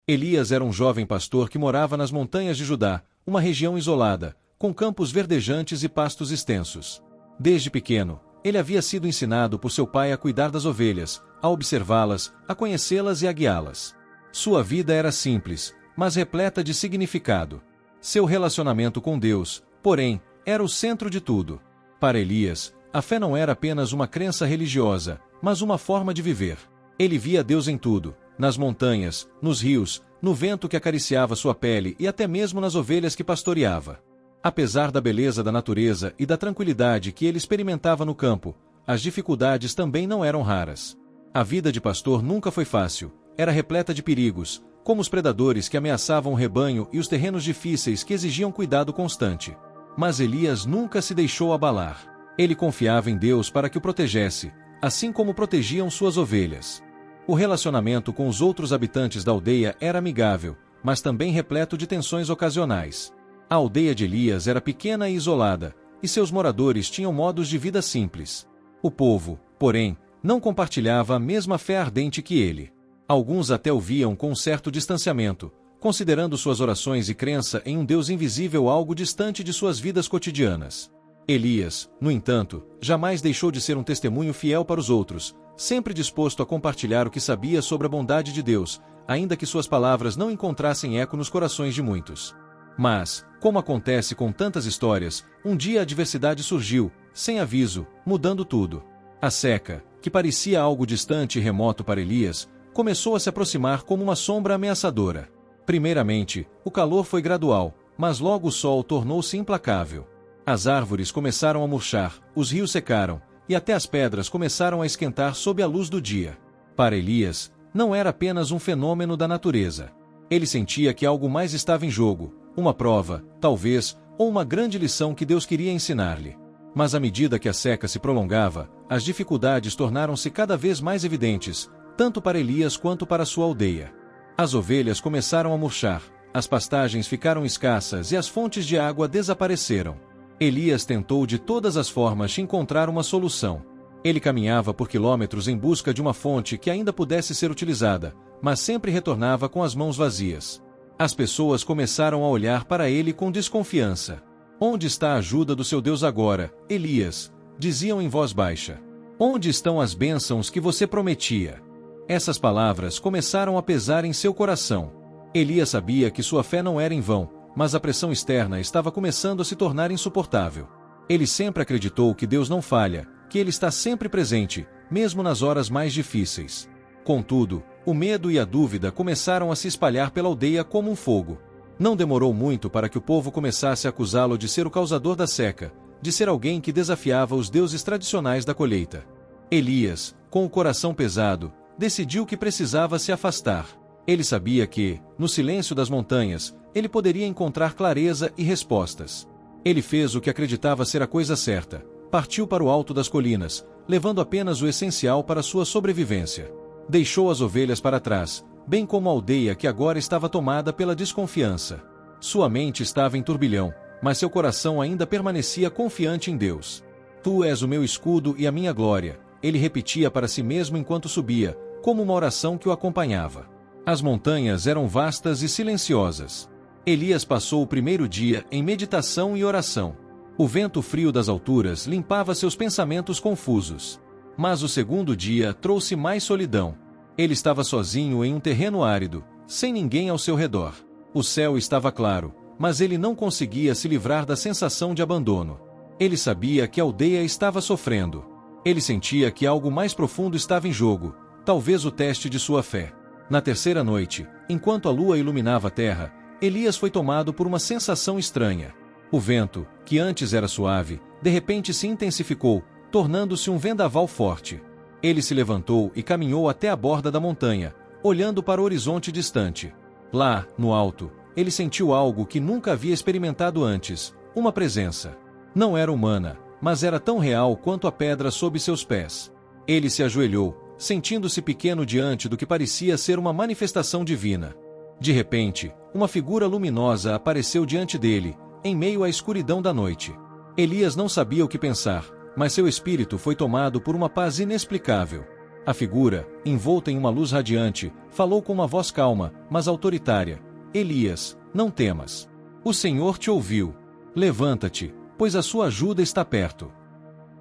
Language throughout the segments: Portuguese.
Elias era um jovem pastor que morava nas montanhas de Judá, uma região isolada, com campos verdejantes e pastos extensos. Desde pequeno, ele havia sido ensinado por seu pai a cuidar das ovelhas, a observá-las, a conhecê-las e a guiá-las. Sua vida era simples, mas repleta de significado. Seu relacionamento com Deus, porém, era o centro de tudo. Para Elias, a fé não era apenas uma crença religiosa, mas uma forma de viver. Ele via Deus em tudo, nas montanhas, nos rios, no vento que acariciava sua pele e até mesmo nas ovelhas que pastoreava. Apesar da beleza da natureza e da tranquilidade que ele experimentava no campo, as dificuldades também não eram raras. A vida de pastor nunca foi fácil, era repleta de perigos, como os predadores que ameaçavam o rebanho e os terrenos difíceis que exigiam cuidado constante. Mas Elias nunca se deixou abalar. Ele confiava em Deus para que o protegesse, assim como protegiam suas ovelhas. O relacionamento com os outros habitantes da aldeia era amigável, mas também repleto de tensões ocasionais. A aldeia de Elias era pequena e isolada, e seus moradores tinham modos de vida simples. O povo, porém, não compartilhava a mesma fé ardente que ele. Alguns até o viam com um certo distanciamento, considerando suas orações e crença em um Deus invisível algo distante de suas vidas cotidianas. Elias, no entanto, jamais deixou de ser um testemunho fiel para os outros, sempre disposto a compartilhar o que sabia sobre a bondade de Deus, ainda que suas palavras não encontrassem eco nos corações de muitos. Mas, como acontece com tantas histórias, um dia a adversidade surgiu, sem aviso, mudando tudo. A seca, que parecia algo distante e remoto para Elias, começou a se aproximar como uma sombra ameaçadora. Primeiramente, o calor foi gradual, mas logo o sol tornou-se implacável. As árvores começaram a murchar, os rios secaram, e até as pedras começaram a esquentar sob a luz do dia. Para Elias, não era apenas um fenômeno da natureza. Ele sentia que algo mais estava em jogo, uma prova, talvez, ou uma grande lição que Deus queria ensinar-lhe. Mas à medida que a seca se prolongava, as dificuldades tornaram-se cada vez mais evidentes, tanto para Elias quanto para sua aldeia. As ovelhas começaram a murchar, as pastagens ficaram escassas e as fontes de água desapareceram. Elias tentou de todas as formas encontrar uma solução. Ele caminhava por quilômetros em busca de uma fonte que ainda pudesse ser utilizada, mas sempre retornava com as mãos vazias. As pessoas começaram a olhar para ele com desconfiança. "Onde está a ajuda do seu Deus agora, Elias?" diziam em voz baixa. "Onde estão as bênçãos que você prometia?" Essas palavras começaram a pesar em seu coração. Elias sabia que sua fé não era em vão, mas a pressão externa estava começando a se tornar insuportável. Ele sempre acreditou que Deus não falha, que Ele está sempre presente, mesmo nas horas mais difíceis. Contudo, o medo e a dúvida começaram a se espalhar pela aldeia como um fogo. Não demorou muito para que o povo começasse a acusá-lo de ser o causador da seca, de ser alguém que desafiava os deuses tradicionais da colheita. Elias, com o coração pesado, decidiu que precisava se afastar. Ele sabia que, no silêncio das montanhas, ele poderia encontrar clareza e respostas. Ele fez o que acreditava ser a coisa certa, partiu para o alto das colinas, levando apenas o essencial para sua sobrevivência. Deixou as ovelhas para trás, bem como a aldeia que agora estava tomada pela desconfiança. Sua mente estava em turbilhão, mas seu coração ainda permanecia confiante em Deus. "Tu és o meu escudo e a minha glória", ele repetia para si mesmo enquanto subia, como uma oração que o acompanhava. As montanhas eram vastas e silenciosas. Elias passou o primeiro dia em meditação e oração. O vento frio das alturas limpava seus pensamentos confusos. Mas o segundo dia trouxe mais solidão. Ele estava sozinho em um terreno árido, sem ninguém ao seu redor. O céu estava claro, mas ele não conseguia se livrar da sensação de abandono. Ele sabia que a aldeia estava sofrendo. Ele sentia que algo mais profundo estava em jogo, talvez o teste de sua fé. Na terceira noite, enquanto a lua iluminava a terra, Elias foi tomado por uma sensação estranha. O vento, que antes era suave, de repente se intensificou, tornando-se um vendaval forte. Ele se levantou e caminhou até a borda da montanha, olhando para o horizonte distante. Lá, no alto, ele sentiu algo que nunca havia experimentado antes, uma presença. Não era humana, mas era tão real quanto a pedra sob seus pés. Ele se ajoelhou, sentindo-se pequeno diante do que parecia ser uma manifestação divina. De repente, uma figura luminosa apareceu diante dele, em meio à escuridão da noite. Elias não sabia o que pensar, mas seu espírito foi tomado por uma paz inexplicável. A figura, envolta em uma luz radiante, falou com uma voz calma, mas autoritária: Elias, não temas. O Senhor te ouviu. Levanta-te, pois a sua ajuda está perto.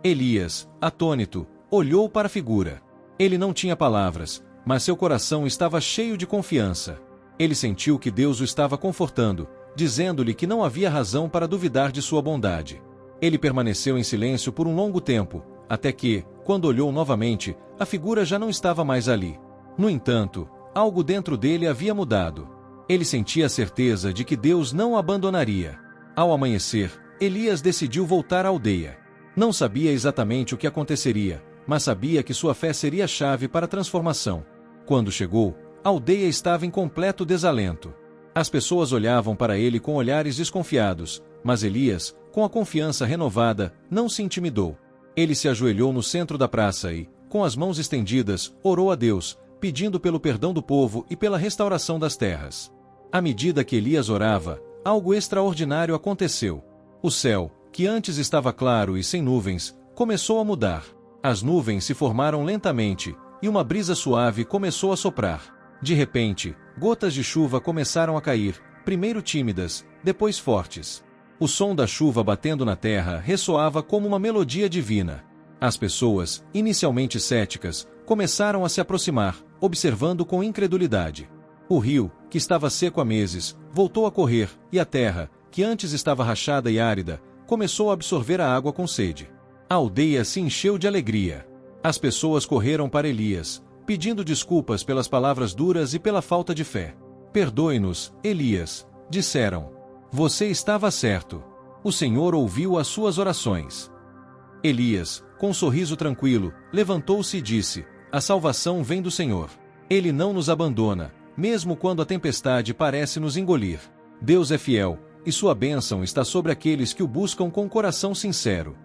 Elias, atônito, olhou para a figura. Ele não tinha palavras, mas seu coração estava cheio de confiança. Ele sentiu que Deus o estava confortando, dizendo-lhe que não havia razão para duvidar de sua bondade. Ele permaneceu em silêncio por um longo tempo, até que, quando olhou novamente, a figura já não estava mais ali. No entanto, algo dentro dele havia mudado. Ele sentia a certeza de que Deus não o abandonaria. Ao amanhecer, Elias decidiu voltar à aldeia. Não sabia exatamente o que aconteceria, mas sabia que sua fé seria a chave para a transformação. Quando chegou, a aldeia estava em completo desalento. As pessoas olhavam para ele com olhares desconfiados, mas Elias, com a confiança renovada, não se intimidou. Ele se ajoelhou no centro da praça e, com as mãos estendidas, orou a Deus, pedindo pelo perdão do povo e pela restauração das terras. À medida que Elias orava, algo extraordinário aconteceu. O céu, que antes estava claro e sem nuvens, começou a mudar. As nuvens se formaram lentamente, e uma brisa suave começou a soprar. De repente, gotas de chuva começaram a cair, primeiro tímidas, depois fortes. O som da chuva batendo na terra ressoava como uma melodia divina. As pessoas, inicialmente céticas, começaram a se aproximar, observando com incredulidade. O rio, que estava seco há meses, voltou a correr, e a terra, que antes estava rachada e árida, começou a absorver a água com sede. A aldeia se encheu de alegria. As pessoas correram para Elias, pedindo desculpas pelas palavras duras e pela falta de fé. Perdoe-nos, Elias, disseram. Você estava certo. O Senhor ouviu as suas orações. Elias, com um sorriso tranquilo, levantou-se e disse: A salvação vem do Senhor. Ele não nos abandona, mesmo quando a tempestade parece nos engolir. Deus é fiel, e sua bênção está sobre aqueles que o buscam com coração sincero.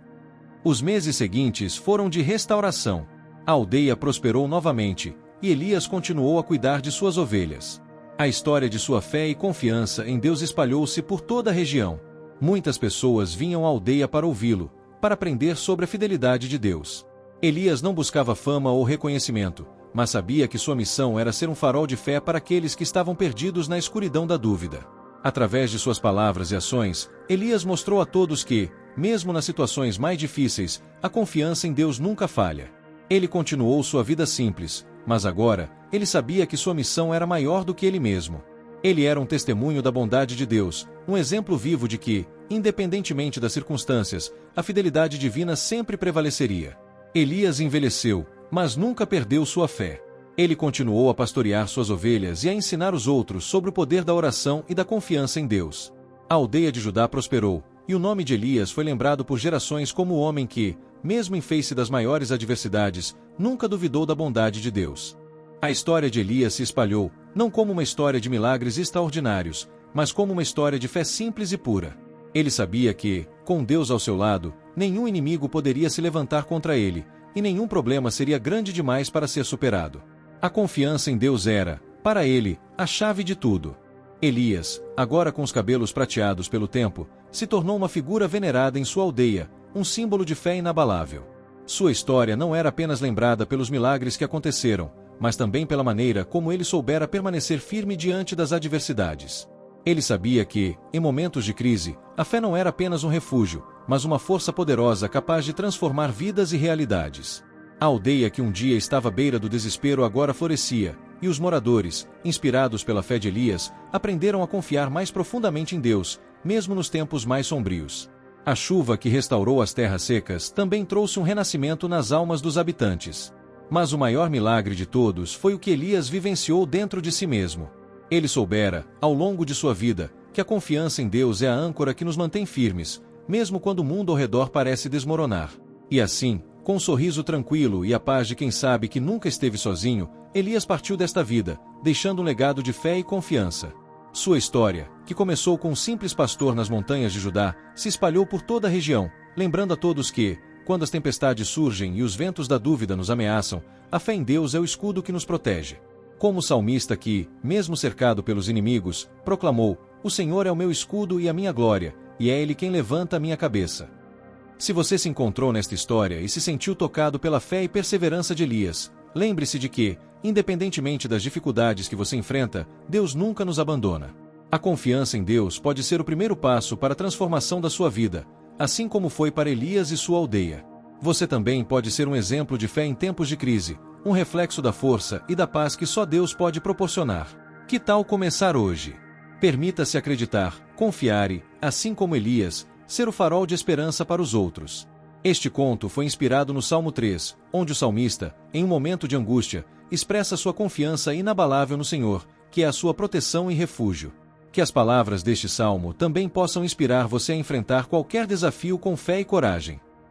Os meses seguintes foram de restauração. A aldeia prosperou novamente, e Elias continuou a cuidar de suas ovelhas. A história de sua fé e confiança em Deus espalhou-se por toda a região. Muitas pessoas vinham à aldeia para ouvi-lo, para aprender sobre a fidelidade de Deus. Elias não buscava fama ou reconhecimento, mas sabia que sua missão era ser um farol de fé para aqueles que estavam perdidos na escuridão da dúvida. Através de suas palavras e ações, Elias mostrou a todos que, mesmo nas situações mais difíceis, a confiança em Deus nunca falha. Ele continuou sua vida simples, mas agora, ele sabia que sua missão era maior do que ele mesmo. Ele era um testemunho da bondade de Deus, um exemplo vivo de que, independentemente das circunstâncias, a fidelidade divina sempre prevaleceria. Elias envelheceu, mas nunca perdeu sua fé. Ele continuou a pastorear suas ovelhas e a ensinar os outros sobre o poder da oração e da confiança em Deus. A aldeia de Judá prosperou, e o nome de Elias foi lembrado por gerações como o homem que, mesmo em face das maiores adversidades, nunca duvidou da bondade de Deus. A história de Elias se espalhou, não como uma história de milagres extraordinários, mas como uma história de fé simples e pura. Ele sabia que, com Deus ao seu lado, nenhum inimigo poderia se levantar contra ele, e nenhum problema seria grande demais para ser superado. A confiança em Deus era, para ele, a chave de tudo. Elias, agora com os cabelos prateados pelo tempo, se tornou uma figura venerada em sua aldeia, um símbolo de fé inabalável. Sua história não era apenas lembrada pelos milagres que aconteceram, mas também pela maneira como ele soubera permanecer firme diante das adversidades. Ele sabia que, em momentos de crise, a fé não era apenas um refúgio, mas uma força poderosa capaz de transformar vidas e realidades. A aldeia que um dia estava à beira do desespero agora florescia, e os moradores, inspirados pela fé de Elias, aprenderam a confiar mais profundamente em Deus, mesmo nos tempos mais sombrios. A chuva que restaurou as terras secas também trouxe um renascimento nas almas dos habitantes. Mas o maior milagre de todos foi o que Elias vivenciou dentro de si mesmo. Ele soubera, ao longo de sua vida, que a confiança em Deus é a âncora que nos mantém firmes, mesmo quando o mundo ao redor parece desmoronar. E assim, com um sorriso tranquilo e a paz de quem sabe que nunca esteve sozinho, Elias partiu desta vida, deixando um legado de fé e confiança. Sua história, que começou com um simples pastor nas montanhas de Judá, se espalhou por toda a região, lembrando a todos que, quando as tempestades surgem e os ventos da dúvida nos ameaçam, a fé em Deus é o escudo que nos protege. Como o salmista que, mesmo cercado pelos inimigos, proclamou: O Senhor é o meu escudo e a minha glória, e é Ele quem levanta a minha cabeça. Se você se encontrou nesta história e se sentiu tocado pela fé e perseverança de Elias, Lembre-se de que, independentemente das dificuldades que você enfrenta, Deus nunca nos abandona. A confiança em Deus pode ser o primeiro passo para a transformação da sua vida, assim como foi para Elias e sua aldeia. Você também pode ser um exemplo de fé em tempos de crise, um reflexo da força e da paz que só Deus pode proporcionar. Que tal começar hoje? Permita-se acreditar, confiar e, assim como Elias, ser o farol de esperança para os outros. Este conto foi inspirado no Salmo 3, onde o salmista, em um momento de angústia, expressa sua confiança inabalável no Senhor, que é a sua proteção e refúgio. Que as palavras deste salmo também possam inspirar você a enfrentar qualquer desafio com fé e coragem.